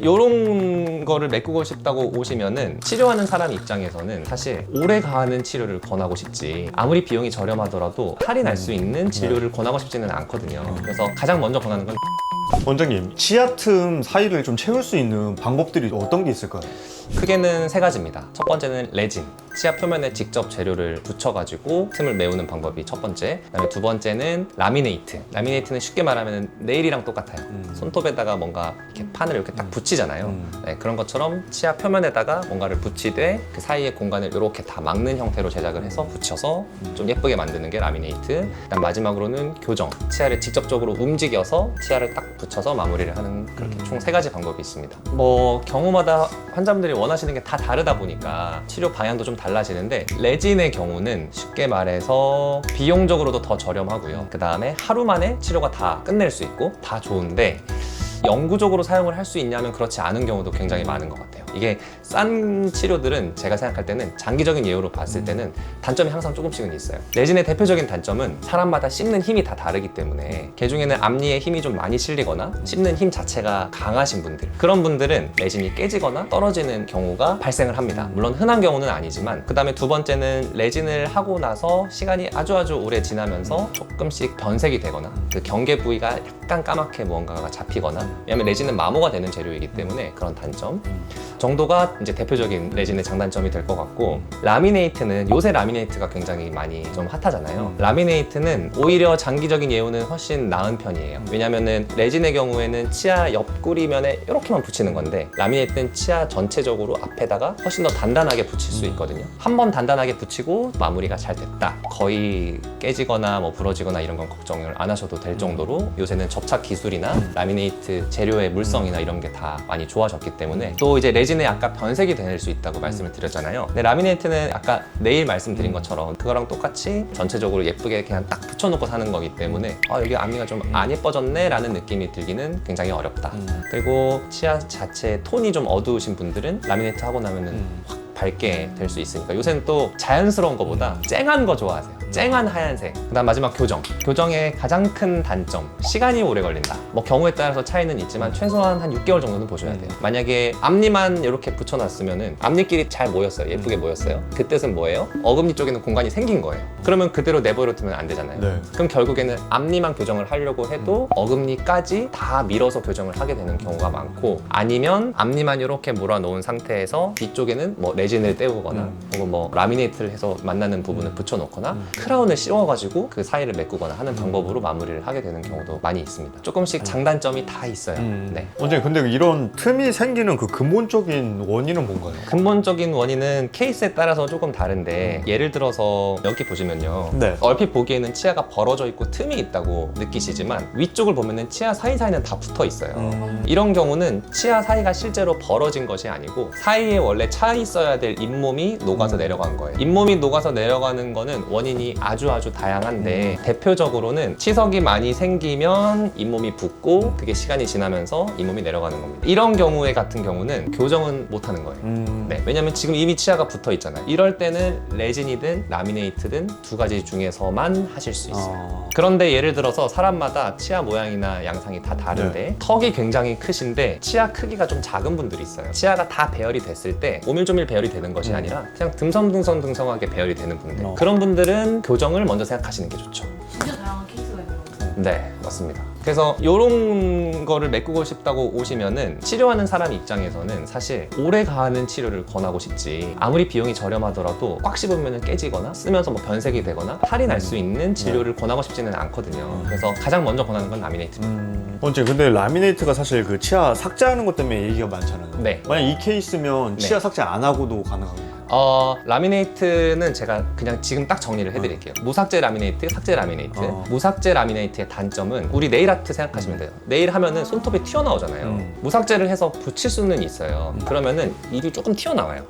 요런 거를 메꾸고 싶다고 오시면은 치료하는 사람 입장에서는 사실 오래가는 치료를 권하고 싶지, 아무리 비용이 저렴하더라도 할인할 수 있는 진료를 권하고 싶지는 않거든요. 그래서 가장 먼저 권하는 건 원장님, 치아 틈 사이를 좀 채울 수 있는 방법들이 어떤 게 있을까요? 크게는 세 가지입니다. 첫 번째는 레진, 치아 표면에 직접 재료를 붙여가지고 틈을 메우는 방법이 첫 번째. 그다음에 두 번째는 라미네이트. 라미네이트는 쉽게 말하면 네일이랑 똑같아요. 손톱에다가 뭔가 이렇게 판을 이렇게 딱 붙이잖아요. 네, 그런 것처럼 치아 표면에다가 뭔가를 붙이되 그 사이의 공간을 이렇게 다 막는 형태로 제작을 해서 붙여서 좀 예쁘게 만드는 게 라미네이트. 그다음 마지막으로는 교정. 치아를 직접적으로 움직여서 치아를 딱 붙여서 마무리를 하는, 그렇게 총 세 가지 방법이 있습니다. 뭐 경우마다 환자분들이 원하시는 게 다 다르다 보니까 치료 방향도 좀 달라지는데, 레진의 경우는 쉽게 말해서 비용적으로도 더 저렴하고요. 그 다음에 하루 만에 치료가 다 끝낼 수 있고 다 좋은데, 영구적으로 사용을 할 수 있냐면 그렇지 않은 경우도 굉장히 많은 것 같아요. 이게 싼 치료들은 제가 생각할 때는 장기적인 예우로 봤을 때는 단점이 항상 조금씩은 있어요. 레진의 대표적인 단점은 사람마다 씹는 힘이 다 다르기 때문에, 개중에는 앞니에 힘이 좀 많이 실리거나 씹는 힘 자체가 강하신 분들, 그런 분들은 레진이 깨지거나 떨어지는 경우가 발생을 합니다. 물론 흔한 경우는 아니지만. 그 다음에 두 번째는 레진을 하고 나서 시간이 아주 오래 지나면서 조금씩 변색이 되거나 그 경계 부위가 약간 까맣게 무언가가 잡히거나, 왜냐면 레진은 마모가 되는 재료이기 때문에 그런 단점 정도가 이제 대표적인 레진의 장단점이 될 것 같고, 라미네이트는, 요새 라미네이트가 굉장히 많이 좀 핫하잖아요. 라미네이트는 오히려 장기적인 예우는 훨씬 나은 편이에요. 왜냐면은 레진의 경우에는 치아 옆구리면에 이렇게만 붙이는 건데, 라미네이트는 치아 전체적으로 앞에다가 훨씬 더 단단하게 붙일 수 있거든요. 한 번 단단하게 붙이고 마무리가 잘 됐다, 거의 깨지거나 뭐 부러지거나 이런 건 걱정을 안 하셔도 될 정도로 요새는 접착 기술이나 라미네이트 재료의 물성이나 이런 게 다 많이 좋아졌기 때문에, 또 이제 레진에 아까 변색이 될 수 있다고 말씀을 드렸잖아요. 근데 라미네이트는 아까 네일 말씀드린 것처럼 그거랑 똑같이 전체적으로 예쁘게 그냥 딱 붙여놓고 사는 거기 때문에 여기 앞니가 좀 안 예뻐졌네 라는 느낌이 들기는 굉장히 어렵다. 그리고 치아 자체의 톤이 좀 어두우신 분들은 라미네이트 하고 나면은 확 밝게 될 수 있으니까, 요새는 또 자연스러운 거보다 쨍한 거 좋아하세요. 쨍한 하얀색. 그 다음 마지막 교정. 교정의 가장 큰 단점, 시간이 오래 걸린다. 뭐 경우에 따라서 차이는 있지만 최소한 한 6개월 정도는 보셔야 돼요. 만약에 앞니만 이렇게 붙여놨으면은 앞니끼리 잘 모였어요. 예쁘게 모였어요. 그 뜻은 뭐예요? 어금니 쪽에는 공간이 생긴 거예요. 그러면 그대로 내버려 두면 안 되잖아요. 네. 그럼 결국에는 앞니만 교정을 하려고 해도 어금니까지 다 밀어서 교정을 하게 되는 경우가 많고, 아니면 앞니만 이렇게 몰아놓은 상태에서 뒤쪽에는 뭐 레진을 떼우거나 혹은 뭐 라미네이트를 해서 만나는 부분을 붙여놓거나 크라운을 씌워가지고 그 사이를 메꾸거나 하는 방법으로 마무리를 하게 되는 경우도 많이 있습니다. 조금씩 장단점이 다 있어요. 네. 원장님, 근데 이런 틈이 생기는 그 근본적인 원인은 뭔가요? 근본적인 원인은 케이스에 따라서 조금 다른데, 예를 들어서 여기 보시면요. 네. 얼핏 보기에는 치아가 벌어져 있고 틈이 있다고 느끼시지만 위쪽을 보면은 치아 사이사이는 다 붙어 있어요. 이런 경우는 치아 사이가 실제로 벌어진 것이 아니고 사이에 원래 차 있어야 될 잇몸이 녹아서 내려간 거예요. 잇몸이 녹아서 내려가는 거는 원인이 아주 다양한데, 대표적으로는 치석이 많이 생기면 잇몸이 붓고 그게 시간이 지나면서 잇몸이 내려가는 겁니다. 이런 경우에 같은 경우는 교정은 못 하는 거예요. 네, 왜냐면 지금 이미 치아가 붙어 있잖아요. 이럴 때는 레진이든 라미네이트든 두 가지 중에서만 하실 수 있어요. 그런데 예를 들어서 사람마다 치아 모양이나 양상이 다 다른데, 턱이 굉장히 크신데 치아 크기가 좀 작은 분들이 있어요. 치아가 다 배열이 됐을 때 오밀조밀 배열이 되는 것이 아니라 그냥 듬성듬성하게 배열이 되는 분들, 그런 분들은 교정을 먼저 생각하시는 게 좋죠. 진짜 다양한 케이스가 있는 거죠. 네, 맞습니다. 그래서 이런 거를 메꾸고 싶다고 오시면은 치료하는 사람 입장에서는 사실 오래가는 치료를 권하고 싶지, 아무리 비용이 저렴하더라도 꽉 씹으면 깨지거나 쓰면서 뭐 변색이 되거나 할인할 수 있는 진료를 권하고 싶지는 않거든요. 그래서 가장 먼저 권하는 건 라미네이트입니다. 원장님, 근데 라미네이트가 사실 그 치아 삭제하는 것 때문에 얘기가 많잖아요. 네. 만약 이 케이스면 치아 삭제 안 하고도 가능한가요? 라미네이트는 제가 그냥 지금 딱 정리를 해드릴게요. 무삭제 라미네이트, 삭제 라미네이트. 무삭제 라미네이트의 단점은 우리 네일 아트 생각하시면 돼요. 네일 하면은 손톱이 튀어나오잖아요. 무삭제를 해서 붙일 수는 있어요. 그러면은 입이 조금 튀어나와요.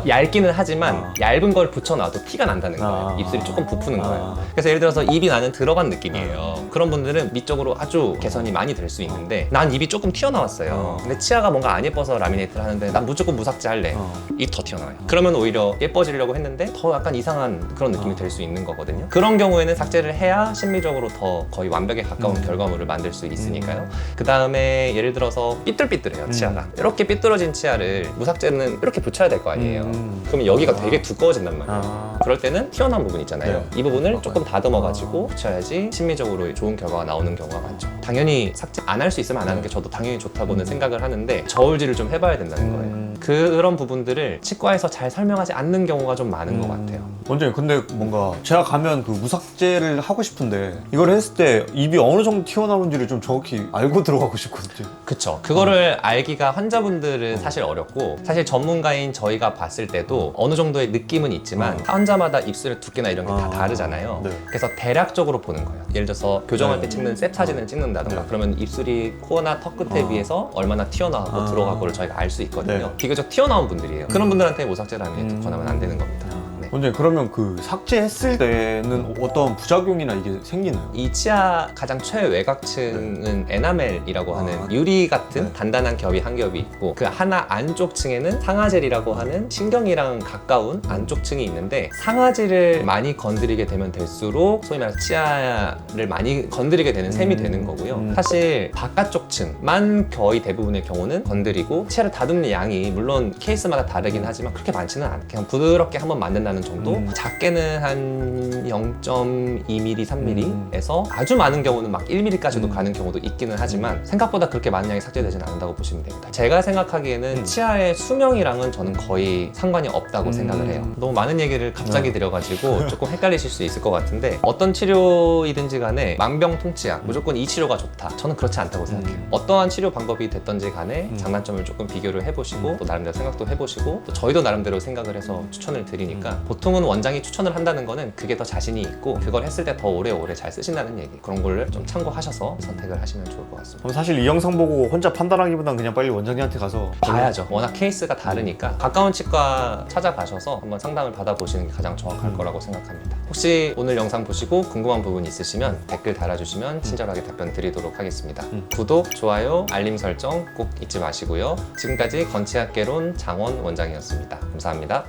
얇기는 하지만 얇은 걸 붙여놔도 티가 난다는 거예요. 입술이 조금 부푸는 거예요. 그래서 예를 들어서 입이 나는 들어간 느낌이에요. 그런 분들은 밑쪽으로 아주 개선이 많이 될 수 있는데, 난 입이 조금 튀어나왔어요. 근데 치아가 뭔가 안 예뻐서 라미네이트를 하는데 난 무조건 무삭제 할래. 입 더 튀어나와요. 그러면 겉으로는 오히려 예뻐지려고 했는데 더 약간 이상한 그런 느낌이 될 수 있는 거거든요. 그런 경우에는 삭제를 해야 심리적으로 더 거의 완벽에 가까운 결과물을 만들 수 있으니까요. 그 다음에 예를 들어서 삐뚤삐뚤해요, 치아가. 이렇게 삐뚤어진 치아를 무삭제는 이렇게 붙여야 될 거 아니에요. 그러면 여기가 되게 두꺼워진단 말이에요. 그럴 때는 튀어나온 부분 있잖아요. 이 부분을 조금 다듬어가지고 붙여야지 심리적으로 좋은 결과가 나오는 경우가 많죠. 당연히 삭제 안 할 수 있으면 안 하는 게 저도 당연히 좋다고는 생각을 하는데 저울질을 좀 해봐야 된다는 거예요. 그런 부분들을 치과에서 잘 설명하지 않는 경우가 좀 많은 것 같아요. 원장님 근데 뭔가 제가 가면 그 무삭제를 하고 싶은데 이걸 했을 때 입이 어느 정도 튀어나오는지를 좀 정확히 알고 들어가고 싶거든요. 그쵸. 그거를 알기가 환자분들은 사실 어렵고 사실 전문가인 저희가 봤을 때도 어느 정도의 느낌은 있지만 환자마다 입술의 두께나 이런 게 다 다르잖아요. 네. 그래서 대략적으로 보는 거예요. 예를 들어서 교정할 때 찍는 셉 사진을 찍는다던가 그러면 입술이 코나 턱 끝에 비해서 얼마나 튀어나오고 들어가고를 저희가 알 수 있거든요. 네. 비교적 튀어나온 분들이에요. 그런 분들한테 모삭제를 권하면 안 되는 겁니다. 네. 원장님 그러면 그 삭제했을 때는 어떤 부작용이나 이게 생기나요? 이 치아 가장 최외곽층은 에나멜이라고 하는 유리 같은 단단한 겹이 한 겹이 있고 그 하나 안쪽 층에는 상아젤이라고 하는 신경이랑 가까운 안쪽 층이 있는데 상아젤을 많이 건드리게 되면 될수록 소위 말해서 치아를 많이 건드리게 되는 셈이 되는 거고요. 사실 바깥쪽 층만 거의 대부분의 경우는 건드리고 치아를 다듬는 양이 물론 케이스마다 다르긴 하지만 그렇게 많지는 않아요. 그냥 부드럽게 한번 만든다는 정도? 작게는 한 0.2mm, 3mm에서 아주 많은 경우는 막 1mm까지도 가는 경우도 있기는 하지만 생각보다 그렇게 많은 양이 삭제되지는 않는다고 보시면 됩니다. 제가 생각하기에는 치아의 수명이랑은 저는 거의 상관이 없다고 생각을 해요. 너무 많은 얘기를 갑자기 드려가지고 조금 헷갈리실 수 있을 것 같은데 어떤 치료이든지 간에 만병통치약 무조건 이 치료가 좋다. 저는 그렇지 않다고 생각해요. 어떠한 치료 방법이 됐던지 간에 장단점을 조금 비교를 해보시고 또 나름대로 생각도 해보시고 또 저희도 나름대로 생각을 해서 추천을 드리니까 보통은 원장이 추천을 한다는 거는 그게 더 자신이 있고 그걸 했을 때 더 오래오래 잘 쓰신다는 얘기. 그런 거를 좀 참고하셔서 선택을 하시면 좋을 것 같습니다. 그럼 사실 이 영상 보고 혼자 판단하기보단 그냥 빨리 원장님한테 가서 봐야죠. 워낙 케이스가 다르니까 가까운 치과 찾아가셔서 한번 상담을 받아보시는 게 가장 정확할 거라고 생각합니다. 혹시 오늘 영상 보시고 궁금한 부분 있으시면 댓글 달아주시면 친절하게 답변 드리도록 하겠습니다. 구독, 좋아요, 알림 설정 꼭 잊지 마시고요. 지금까지 건치학개론 장원 원장이었습니다. 감사합니다.